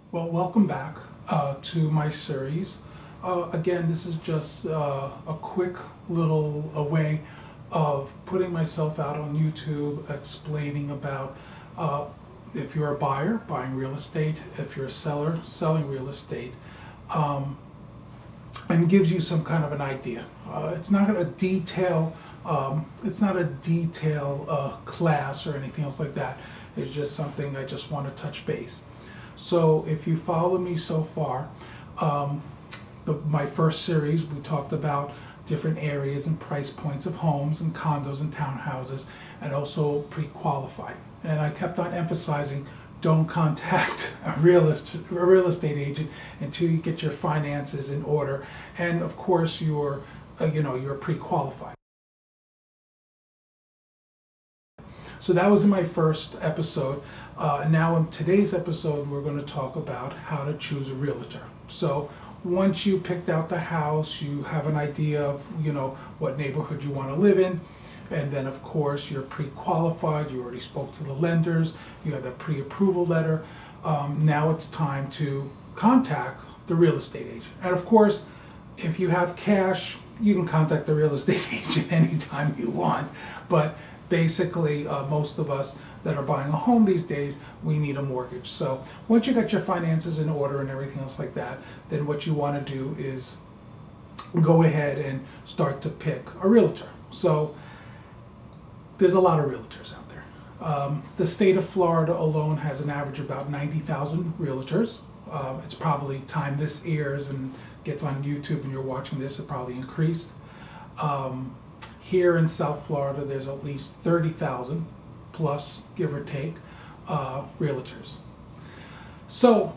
Well, welcome back to my series. Again, this is just a quick little way of putting myself out on YouTube, explaining about if you're a buyer, buying real estate, if you're a seller, selling real estate, and gives you some kind of an idea. It's not a detail. It's not a detail class or anything else like that. It's just something I just want to touch base. So if you follow me so far, my first series we talked about different areas and price points of homes and condos and townhouses, and also pre-qualified. And I kept on emphasizing, don't contact a real estate agent until you get your finances in order, and of course you're pre-qualified. So that was in my first episode. Now in today's episode, we're going to talk about how to choose a realtor. So once you picked out the house, you have an idea of what neighborhood you want to live in, and then of course you're pre-qualified. You already spoke to the lenders. You have that pre-approval letter. Now it's time to contact the real estate agent. And of course, if you have cash, you can contact the real estate agent anytime you want. But basically, most of us that are buying a home these days, we need a mortgage. So once you got your finances in order and everything else like that, then what you want to do is go ahead and start to pick a realtor. So there's a lot of realtors out there. The state of Florida alone has an average of about 90,000 realtors. It's probably time this airs and gets on YouTube and you're watching this, it probably increased. Here in South Florida, there's at least 30,000 plus, give or take, realtors. So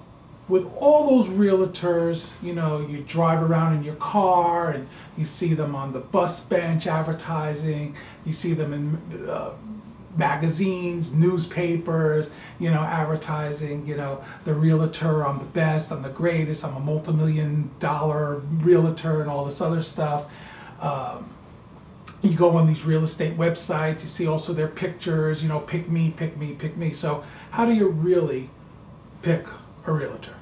with all those realtors, you drive around in your car and you see them on the bus bench advertising, you see them in magazines, newspapers, advertising, the realtor, I'm the best, I'm the greatest, I'm a multi-million-dollar realtor and all this other stuff. You go on these real estate websites, you see also their pictures, pick me, pick me, pick me. So how do you really pick a realtor?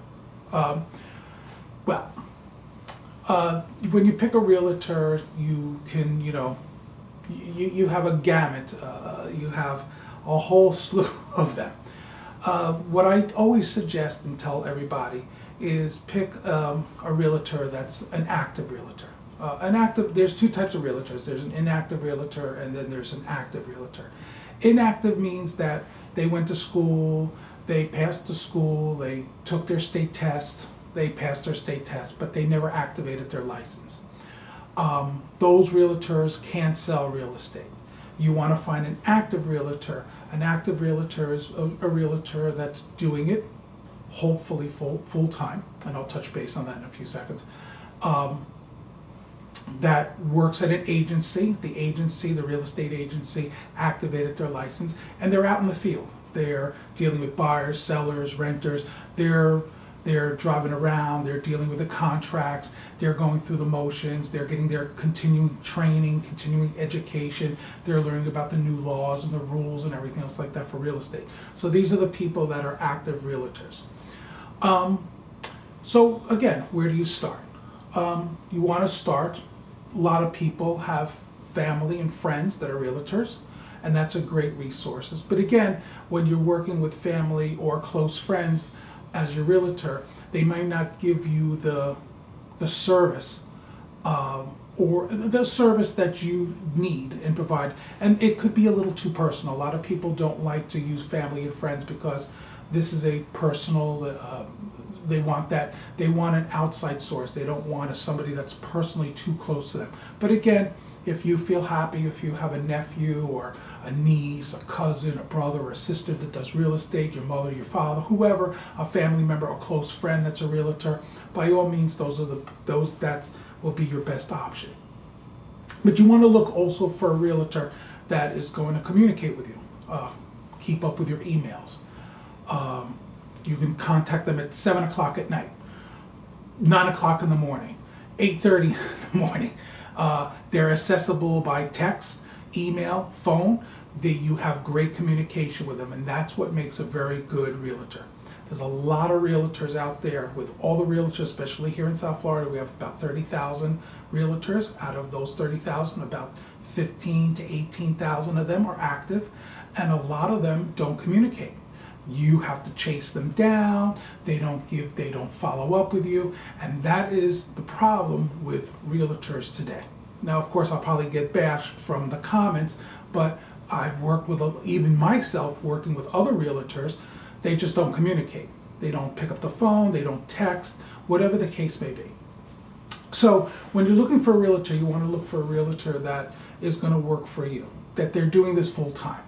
When you pick a realtor, you can, you have a gamut, you have a whole slew of them. What I always suggest and tell everybody is pick a realtor that's an active realtor. There's two types of realtors. There's an inactive realtor and then there's an active realtor. Inactive means that they went to school, they passed the school, they took their state test, they passed their state test, but they never activated their license. Those realtors can't sell real estate. You want to find an active realtor. An active realtor is a realtor that's doing it, hopefully full time, and I'll touch base on that in a few seconds. That works at an agency. The real estate agency, activated their license, and they're out in the field. They're dealing with buyers, sellers, renters. They're driving around. They're dealing with the contracts. They're going through the motions. They're getting their continuing training, continuing education. They're learning about the new laws and the rules and everything else like that for real estate. So these are the people that are active realtors. So again, where do you start? You want to start. A lot of people have family and friends that are realtors, and that's a great resource. But again, when you're working with family or close friends as your realtor, they might not give you the service or the service that you need and provide. And it could be a little too personal. A lot of people don't like to use family and friends because this is a personal they want an outside source. They don't want somebody that's personally too close to them. But again, if you feel happy, if you have a nephew or a niece, a cousin, a brother or a sister that does real estate, your mother, your father, whoever, a family member, a close friend that's a realtor, by all means, that will be your best option. But you want to look also for a realtor that is going to communicate with you, keep up with your emails. You can contact them at 7 o'clock at night, 9 o'clock in the morning, 8:30 in the morning. They're accessible by text, email, phone. You have great communication with them, and that's what makes a very good realtor. There's a lot of realtors out there. With all the realtors, especially here in South Florida, we have about 30,000 realtors. Out of those 30,000, about 15 to 18,000 of them are active, and a lot of them don't communicate. You have to chase them down, they don't follow up with you, and that is the problem with realtors today. Now, of course, I'll probably get bashed from the comments, but I've worked with, even myself, working with other realtors, they just don't communicate. They don't pick up the phone, they don't text, whatever the case may be. So when you're looking for a realtor, you want to look for a realtor that is going to work for you, that they're doing this full time.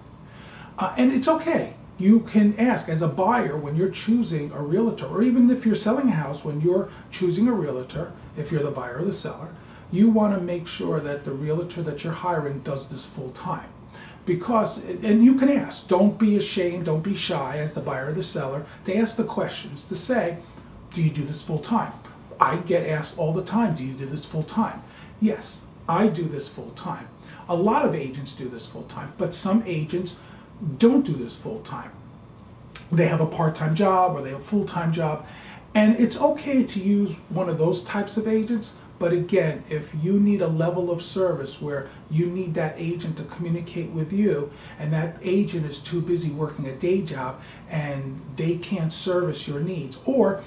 And it's okay. You can ask as a buyer when you're choosing a realtor, or even if you're selling a house, when you're choosing a realtor, if you're the buyer or the seller, you want to make sure that the realtor that you're hiring does this full time. Because, and you can ask, don't be ashamed, don't be shy as the buyer or the seller, to ask the questions, to say, do you do this full time? I get asked all the time, do you do this full time? Yes, I do this full time. A lot of agents do this full time, but some agents don't do this full time. They have a part-time job or they have a full-time job, and it's okay to use one of those types of agents. But again, if you need a level of service where you need that agent to communicate with you, and that agent is too busy working a day job and they can't service your needs, or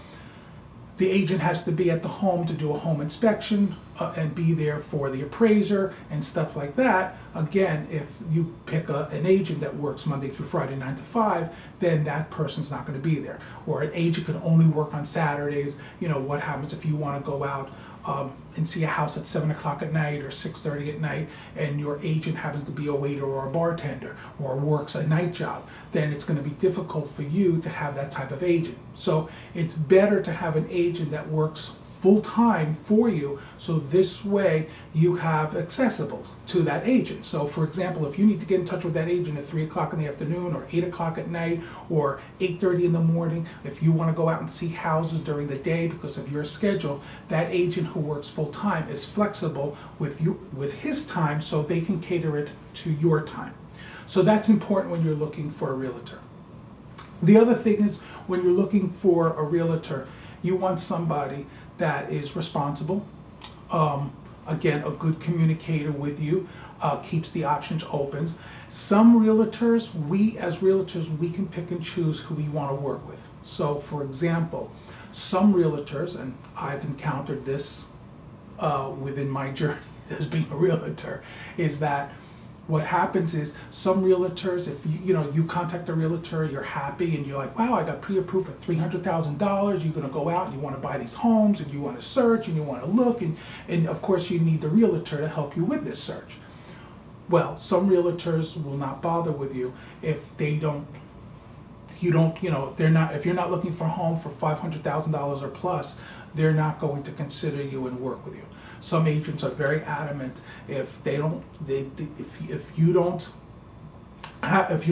the agent has to be at the home to do a home inspection and be there for the appraiser and stuff like that. Again, if you pick an agent that works Monday through Friday, 9 to 5, then that person's not going to be there. Or an agent can only work on Saturdays. You know, what happens if you want to go out and see a house at 7 o'clock at night or 6:30 at night, and your agent happens to be a waiter or a bartender or works a night job, then it's going to be difficult for you to have that type of agent. So it's better to have an agent that works full time for you, so this way you have accessible to that agent. So for example, if you need to get in touch with that agent at 3 o'clock in the afternoon or 8 o'clock at night or 8:30 in the morning, if you want to go out and see houses during the day because of your schedule, that agent who works full time is flexible with you, with his time, so they can cater it to your time. So that's important when you're looking for a realtor. The other thing is, when you're looking for a realtor, you want somebody that is responsible, again, a good communicator with you, keeps the options open. Some realtors, as realtors, we can pick and choose who we want to work with. So for example, some realtors, and I've encountered this within my journey as being a realtor, is that what happens is some realtors, if you contact a realtor, you're happy and you're like, wow, I got pre-approved for $300,000, you're going to go out and you want to buy these homes and you want to search and you want to look, and of course you need the realtor to help you with this search. Well, some realtors will not bother with you if if you're not looking for a home for $500,000 or plus, they're not going to consider you and work with you. Some agents are very adamant if you're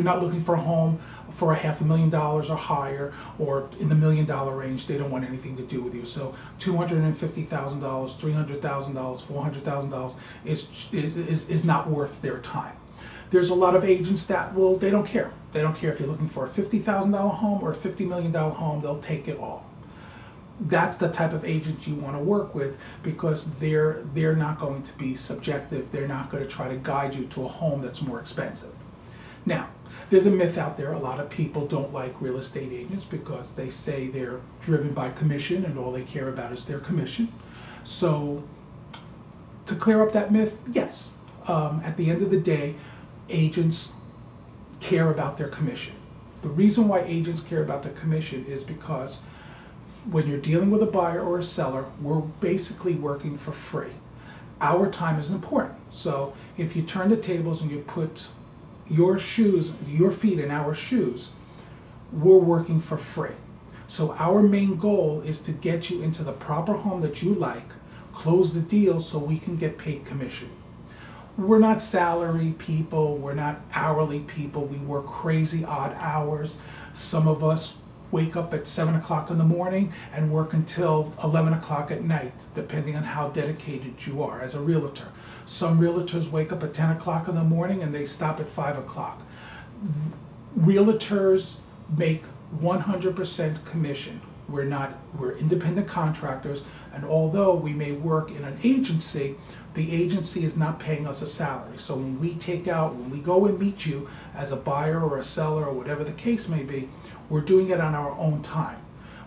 not looking for a home for $500,000 or higher, or in the $1 million range, they don't want anything to do with you. So $250,000, $300,000, $400,000 is not worth their time. There's a lot of agents that they don't care. They don't care if you're looking for a $50,000 home or a $50 million home. They'll take it all. That's the type of agent you want to work with, because they're not going to be subjective. They're not going to try to guide you to a home that's more expensive. Now, there's a myth out there. A lot of people don't like real estate agents because they say they're driven by commission and all they care about is their commission. So to clear up that myth, yes, at the end of the day, agents care about their commission. The reason why agents care about their commission is because when you're dealing with a buyer or a seller, we're basically working for free. Our time is important. So if you turn the tables and you put your feet in our shoes, we're working for free. So our main goal is to get you into the proper home that you like, close the deal so we can get paid commission. We're not salary people, we're not hourly people, we work crazy odd hours. Some of us wake up at 7 o'clock in the morning and work until 11 o'clock at night, depending on how dedicated you are as a realtor. Some realtors wake up at 10 o'clock in the morning and they stop at 5 o'clock. Realtors make 100% commission. We're independent contractors, and although we may work in an agency, the agency is not paying us a salary. So when we go and meet you as a buyer or a seller or whatever the case may be, we're doing it on our own time.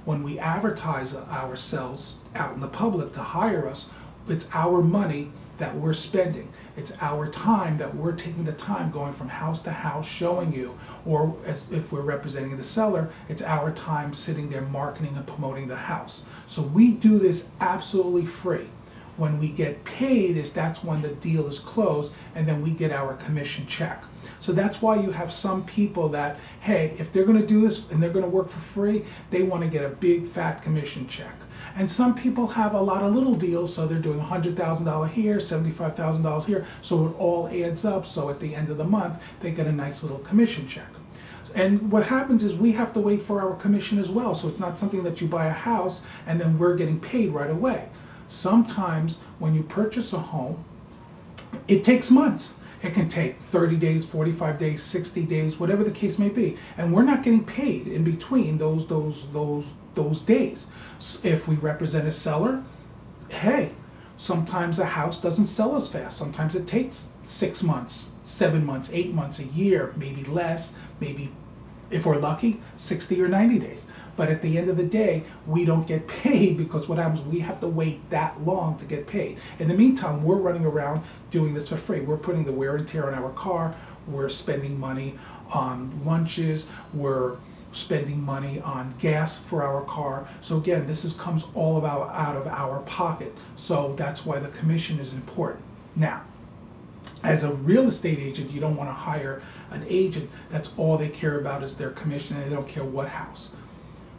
When we advertise ourselves out in the public to hire us, it's our money that we're spending. It's our time that we're taking the time going from house to house showing you, or as if we're representing the seller, it's our time sitting there marketing and promoting the house. So we do this absolutely free. When we get paid that's when the deal is closed, and then we get our commission check. So that's why you have some people that, hey, if they're going to do this and they're going to work for free, they want to get a big fat commission check. And some people have a lot of little deals, so they're doing $100,000 here, $75,000 here, so it all adds up. So at the end of the month, they get a nice little commission check. And what happens is we have to wait for our commission as well. So it's not something that you buy a house and then we're getting paid right away. Sometimes when you purchase a home, it takes months. It can take 30 days, 45 days, 60 days, whatever the case may be. And we're not getting paid in between those days. So if we represent a seller, hey, sometimes a house doesn't sell as fast. Sometimes it takes 6 months, 7 months, 8 months, a year, maybe less, maybe, if we're lucky, 60 or 90 days. But at the end of the day, we don't get paid because what happens, we have to wait that long to get paid. In the meantime, we're running around doing this for free. We're putting the wear and tear on our car. We're spending money on lunches. We're spending money on gas for our car. So again, comes all out of our pocket. So that's why the commission is important. Now, as a real estate agent, you don't want to hire an agent that's all they care about is their commission and they don't care what house.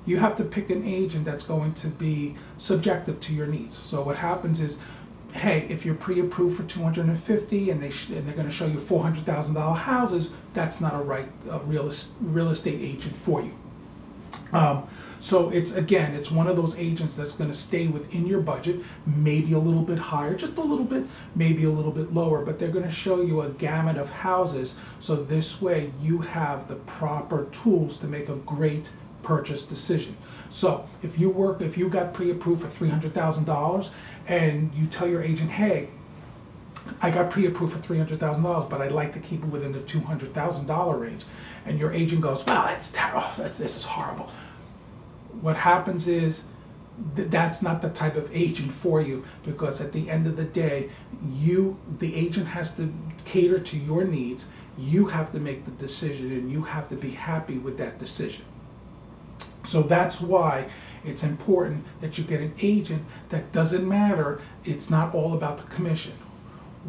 You have to pick an agent that's going to be subjective to your needs. So what happens is, hey, if you're pre-approved for $250 and they're going to show you $400,000 houses, that's not a real estate agent for you. So it's one of those agents that's going to stay within your budget, maybe a little bit higher, just a little bit, maybe a little bit lower, but they're going to show you a gamut of houses. So this way you have the proper tools to make a great purchase decision. So if you got pre-approved for $300,000 and you tell your agent, hey, I got pre-approved for $300,000, but I'd like to keep it within the $200,000 range, and your agent goes, well, that's terrible, this is horrible. What happens is that's not the type of agent for you, because at the end of the day, the agent has to cater to your needs. You have to make the decision, and you have to be happy with that decision. So that's why it's important that you get an agent that doesn't matter. It's not all about the commission.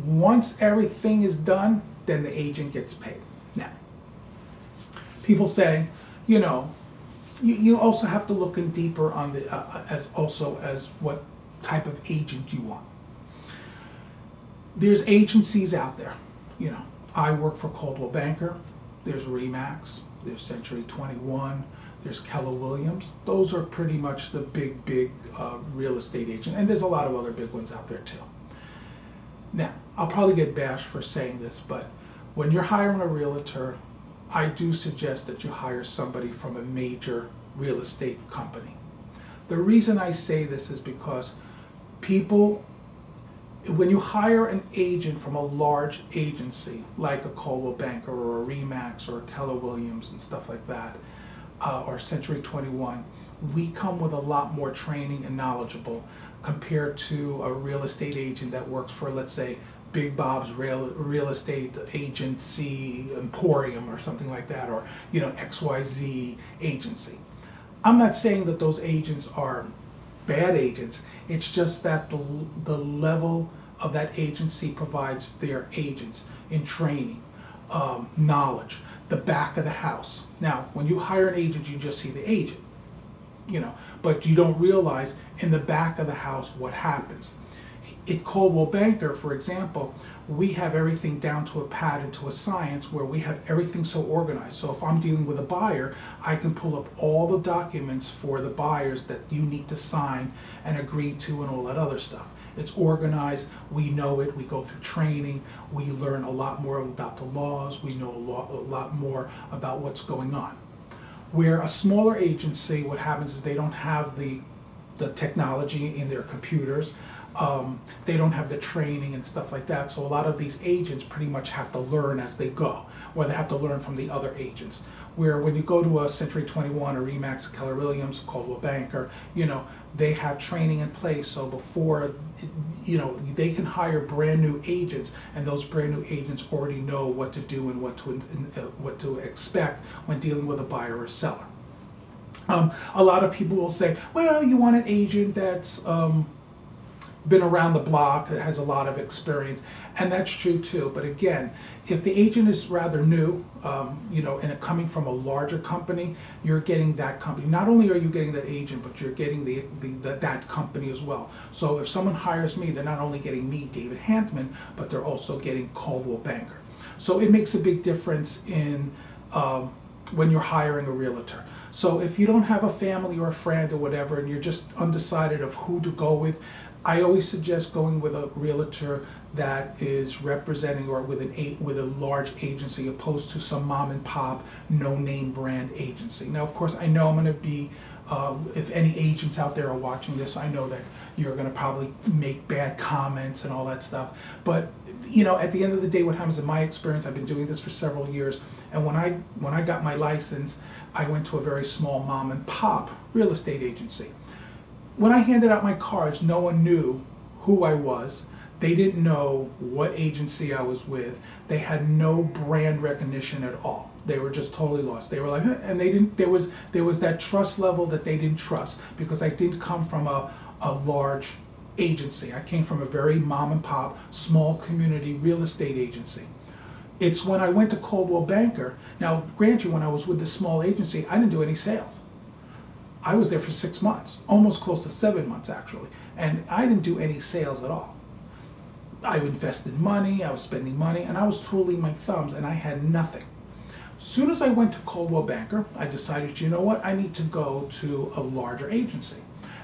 Once everything is done, then the agent gets paid. Now, people say, you also have to look in deeper on as what type of agent you want. There's agencies out there. I work for Coldwell Banker. There's RE002. There's Century 21. There's Keller Williams. Those are pretty much the big real estate agent. And there's a lot of other big ones out there too. Now, I'll probably get bashed for saying this, but when you're hiring a realtor, I do suggest that you hire somebody from a major real estate company. The reason I say this is because when you hire an agent from a large agency, like a Coldwell Banker or a RE002 or a Keller Williams and stuff like that, or Century 21, we come with a lot more training and knowledgeable compared to a real estate agent that works for, let's say, Big Bob's real estate agency emporium or something like that, or XYZ agency. I'm not saying that those agents are bad agents. It's just that the level of that agency provides their agents in training, knowledge, the back of the house. Now, when you hire an agent, you just see the agent, but you don't realize in the back of the house what happens. At Coldwell Banker, for example, we have everything down to a pattern, to a science, where we have everything so organized. So if I'm dealing with a buyer, I can pull up all the documents for the buyers that you need to sign and agree to and all that other stuff. It's organized, we know it, we go through training, we learn a lot more about the laws, we know a lot more about what's going on. Where a smaller agency, what happens is they don't have the technology in their computers. They don't have the training and stuff like that. So a lot of these agents pretty much have to learn as they go, or they have to learn from the other agents. Where when you go to a Century 21 or Remax, Keller Williams, Coldwell Banker, they have training in place. So before, they can hire brand new agents, and those brand new agents already know what to do and what to expect when dealing with a buyer or seller. A lot of people will say, well, you want an agent that's been around the block, that has a lot of experience, and that's true too. But again, if the agent is rather new, and coming from a larger company, you're getting that company. Not only are you getting that agent, but you're getting that company as well. So if someone hires me, they're not only getting me, David Hantman, but they're also getting Coldwell Banker. So it makes a big difference in when you're hiring a realtor. So if you don't have a family or a friend or whatever, and you're just undecided of who to go with, I always suggest going with a realtor that is representing or with a large agency, opposed to some mom and pop, no name brand agency. Now, of course, I know I'm going to be, if any agents out there are watching this, I know that you're going to probably make bad comments and all that stuff. But at the end of the day, what happens in my experience, I've been doing this for several years, and when I got my license, I went to a very small mom and pop real estate agency. When I handed out my cards, no one knew who I was. They didn't know what agency I was with. They had no brand recognition at all. They were just totally lost. They were like, and they didn't. There was that trust level that they didn't trust, because I didn't come from a large agency. I came from a very mom and pop, small community real estate agency. It's when I went to Coldwell Banker. Now, grant you, when I was with this small agency, I didn't do any sales. I was there for 6 months, almost close to 7 months actually, and I didn't do any sales at all. I invested money, I was spending money, and I was twiddling my thumbs, and I had nothing. As soon as I went to Coldwell Banker, I decided, you know what, I need to go to a larger agency.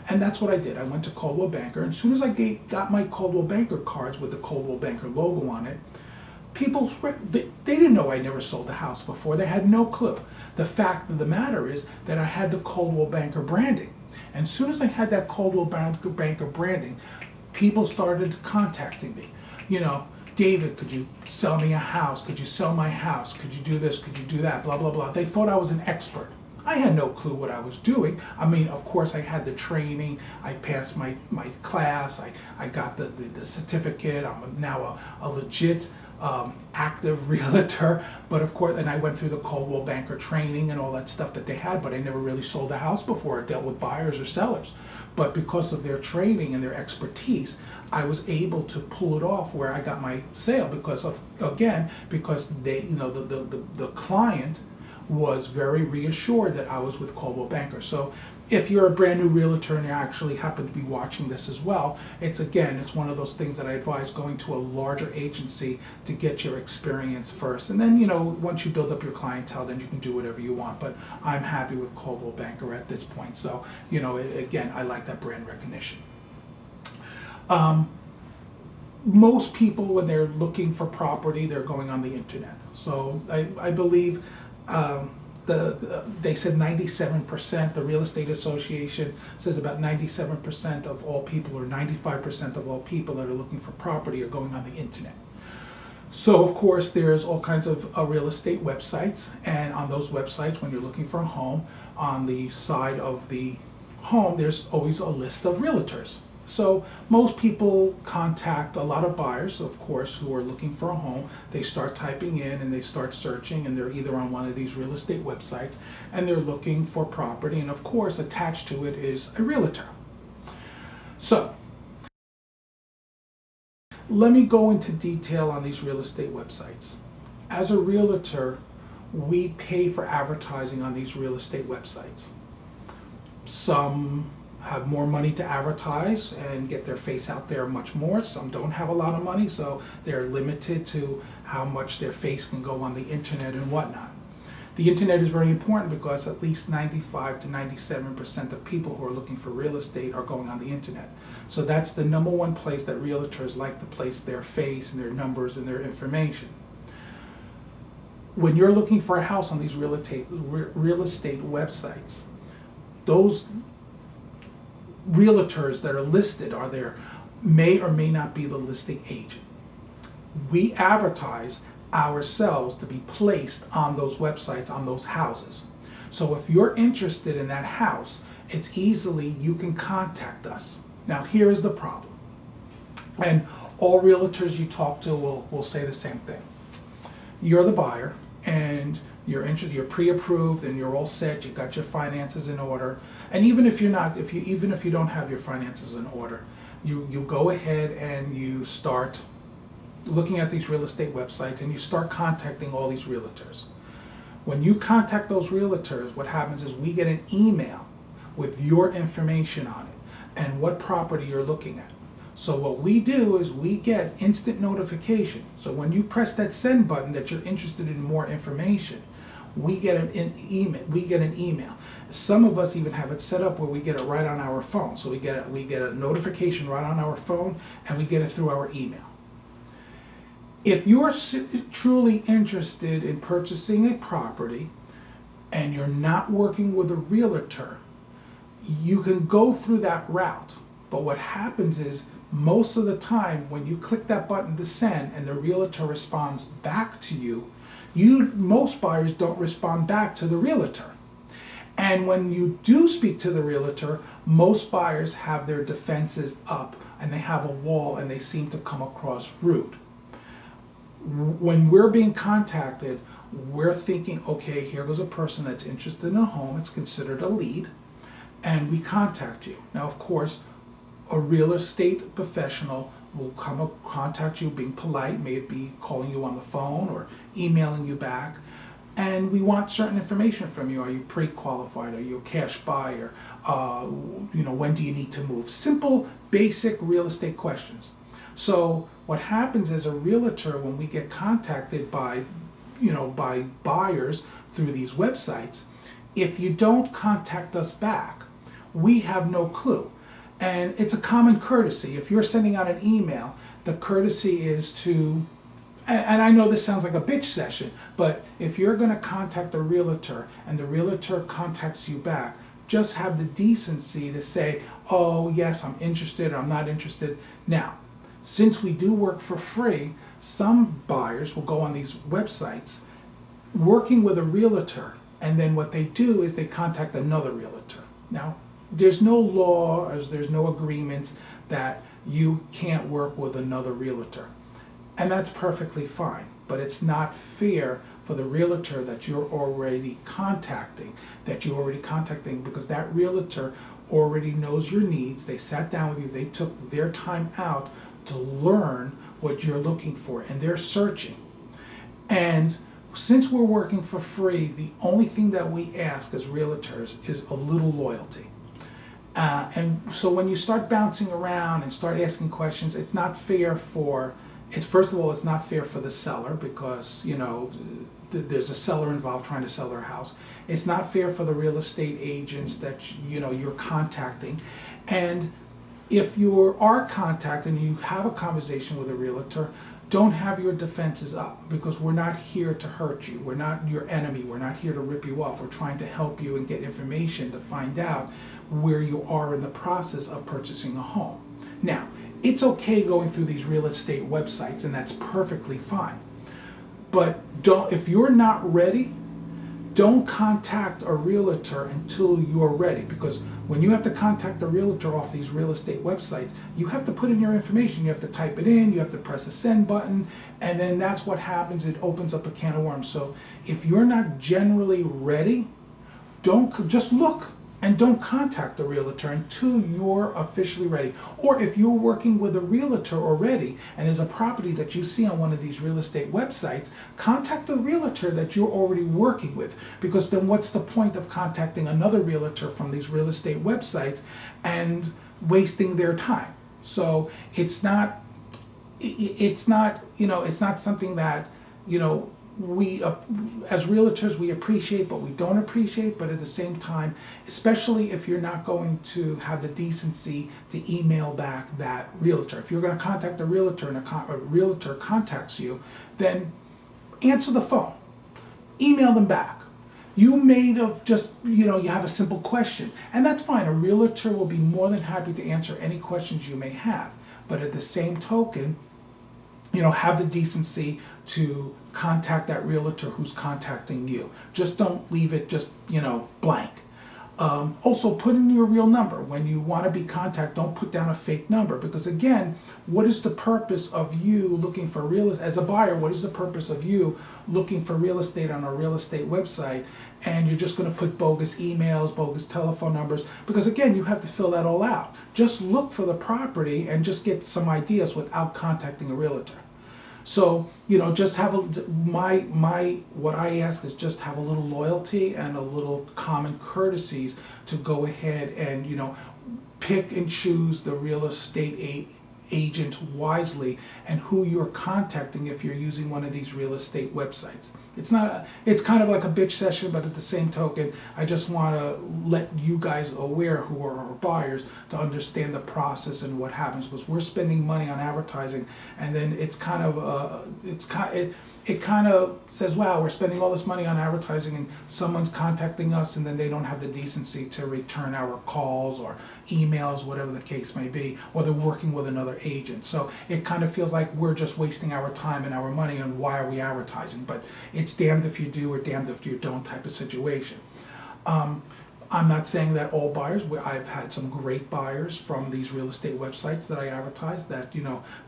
And that's what I did. I went to Coldwell Banker, and as soon as I got my Coldwell Banker cards with the Coldwell Banker logo on it, people, they didn't know I never sold a house before. They had no clue. The fact of the matter is that I had the Coldwell Banker branding. And as soon as I had that Coldwell Banker branding, people started contacting me. David, could you sell me a house? Could you sell my house? Could you do this? Could you do that? Blah, blah, blah. They thought I was an expert. I had no clue what I was doing. I mean, of course, I had the training. I passed my class. I got the certificate. I'm now a legit active realtor. But of course, and I went through the Coldwell Banker training and all that stuff that they had, but I never really sold a house before. I dealt with buyers or sellers. But because of their training and their expertise, I was able to pull it off where I got my sale, because they, the client was very reassured that I was with Coldwell Banker. So if you're a brand new realtor and you actually happen to be watching this as well, it's one of those things that I advise going to a larger agency to get your experience first. And then, once you build up your clientele, then you can do whatever you want. But I'm happy with Coldwell Banker at this point. So, I like that brand recognition. Most people, when they're looking for property, they're going on the internet. So I believe they said 97%, the Real Estate Association says about 97% of all people, or 95% of all people that are looking for property, are going on the internet. So of course there's all kinds of real estate websites, and on those websites, when you're looking for a home, on the side of the home there's always a list of realtors. So most people contact a lot of buyers, of course, who are looking for a home. They start typing in and they start searching, and they're either on one of these real estate websites and they're looking for property, and of course attached to it is a realtor. So let me go into detail on these real estate websites. As a realtor, we pay for advertising on these real estate websites. Some have more money to advertise and get their face out there much more. Some don't have a lot of money, so they're limited to how much their face can go on the internet and whatnot. The internet is very important because at least 95 to 97% of people who are looking for real estate are going on the internet. So that's the number one place that realtors like to place their face and their numbers and their information. when you're looking for a house on these real estate websites, those realtors that are listed are there may or may not be the listing agent. We advertise ourselves to be placed on those websites, on those houses. So if you're interested in that house, it's easily, you can contact us. Now here is the problem, and all realtors you talk to will say the same thing. You're the buyer and you're interested, you're pre-approved and you're all set, you've got your finances in order. And even if you're not, even if you don't have your finances in order, you go ahead and you start looking at these real estate websites and you start contacting all these realtors. When you contact those realtors, what happens is we get an email with your information on it and what property you're looking at. So what we do is we get instant notification. So when you press that send button that you're interested in more information, we get an email. Some of us even have it set up where we get it right on our phone. So we get a notification right on our phone, and we get it through our email. If you're truly interested in purchasing a property and you're not working with a realtor, you can go through that route. But what happens is, most of the time when you click that button to send and the realtor responds back to you, most buyers don't respond back to the realtor. And when you do speak to the realtor, most buyers have their defenses up and they have a wall and they seem to come across rude. When we're being contacted, we're thinking, okay, here goes a person that's interested in a home, it's considered a lead, and we contact you. Now, of course, a real estate professional will contact you being polite, may it be calling you on the phone or emailing you back, and we want certain information from you. Are you pre-qualified? Are you a cash buyer? When do you need to move? Simple, basic real estate questions. So what happens as a realtor, when we get contacted by buyers through these websites, if you don't contact us back, we have no clue. And it's a common courtesy. If you're sending out an email, the courtesy is to, and I know this sounds like a bitch session, but if you're going to contact a realtor and the realtor contacts you back, just have the decency to say, oh yes, I'm interested, or I'm not interested. Now, since we do work for free, some buyers will go on these websites working with a realtor, and then what they do is they contact another realtor. Now, there's no law, there's no agreements that you can't work with another realtor. And that's perfectly fine, but it's not fair for the realtor that you're already contacting, because that realtor already knows your needs. They sat down with you, they took their time out to learn what you're looking for, and they're searching. And since we're working for free, the only thing that we ask as realtors is a little loyalty. And so when you start bouncing around and start asking questions, it's not fair first of all, it's not fair for the seller, because, there's a seller involved trying to sell their house. It's not fair for the real estate agents that, you're contacting. And if you are contacting and you have a conversation with a realtor, don't have your defenses up, because we're not here to hurt you. We're not your enemy. We're not here to rip you off. We're trying to help you and get information to find out where you are in the process of purchasing a home. Now, it's okay going through these real estate websites, and that's perfectly fine. But if you're not ready, don't contact a realtor until you're ready, because when you have to contact a realtor off these real estate websites, you have to put in your information, you have to type it in, you have to press a send button, and then that's what happens. It opens up a can of worms. So if you're not generally ready, just look and don't contact the realtor until you're officially ready. Or if you're working with a realtor already and there's a property that you see on one of these real estate websites, contact the realtor that you're already working with, because then what's the point of contacting another realtor from these real estate websites and wasting their time? So it's not something that, we as realtors we appreciate, but we don't appreciate. But at the same time, especially if you're not going to have the decency to email back that realtor, if you're going to contact a realtor and a realtor contacts you, then answer the phone. email them back. You may have just, you have a simple question, and that's fine. A realtor will be more than happy to answer any questions you may have. But at the same token, have the decency to contact that realtor who's contacting you. Just don't leave it just, blank. Also, put in your real number. When you want to be contacted, don't put down a fake number, because again, what is the purpose of you looking for as a buyer, what is the purpose of you looking for real estate on a real estate website, and you're just going to put bogus emails, bogus telephone numbers, because again, you have to fill that all out. Just look for the property and just get some ideas without contacting a realtor. So, just have what I ask is just have a little loyalty and a little common courtesies to go ahead and, pick and choose the real estate agent wisely and who you're contacting if you're using one of these real estate websites. It's kind of like a bitch session, but at the same token, I just want to let you guys aware who are our buyers to understand the process and what happens, because we're spending money on advertising, and then it kind of says, wow, we're spending all this money on advertising and someone's contacting us, and then they don't have the decency to return our calls or emails, whatever the case may be, or they're working with another agent. So it kind of feels like we're just wasting our time and our money, and why are we advertising? But it's damned if you do or damned if you don't type of situation. I'm not saying that all buyers. I've had some great buyers from these real estate websites that I advertise that,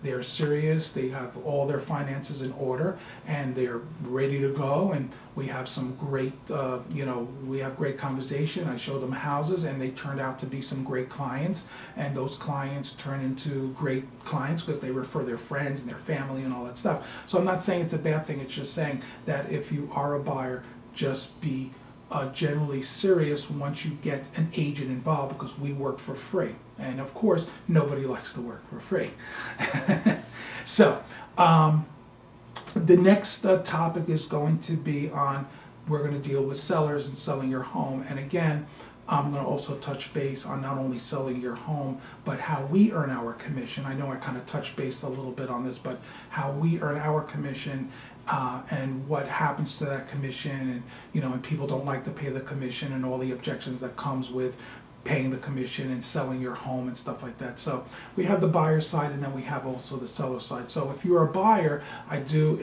they're serious, they have all their finances in order, and they're ready to go, and we have some great, we have great conversation. I show them houses, and they turned out to be some great clients, and those clients turn into great clients because they refer their friends and their family and all that stuff. So I'm not saying it's a bad thing. It's just saying that if you are a buyer, just be generally serious once you get an agent involved, because we work for free, and of course nobody likes to work for free. So the next topic is going to be we're going to deal with sellers and selling your home, and again I'm going to also touch base on not only selling your home, but how we earn our commission. I know I kind of touched base a little bit on this, but how we earn our commission, and what happens to that commission, and people don't like to pay the commission, and all the objections that comes with paying the commission and selling your home and stuff like that. So we have the buyer side, and then we have also the seller side. So if you're a buyer, I do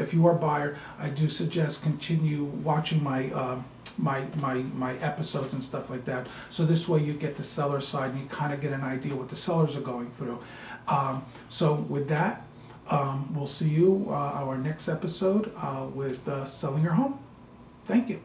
suggest continue watching my my episodes and stuff like that. So this way you get the seller side, and you kind of get an idea what the sellers are going through. So with that, we'll see you our next episode with selling your home. Thank you.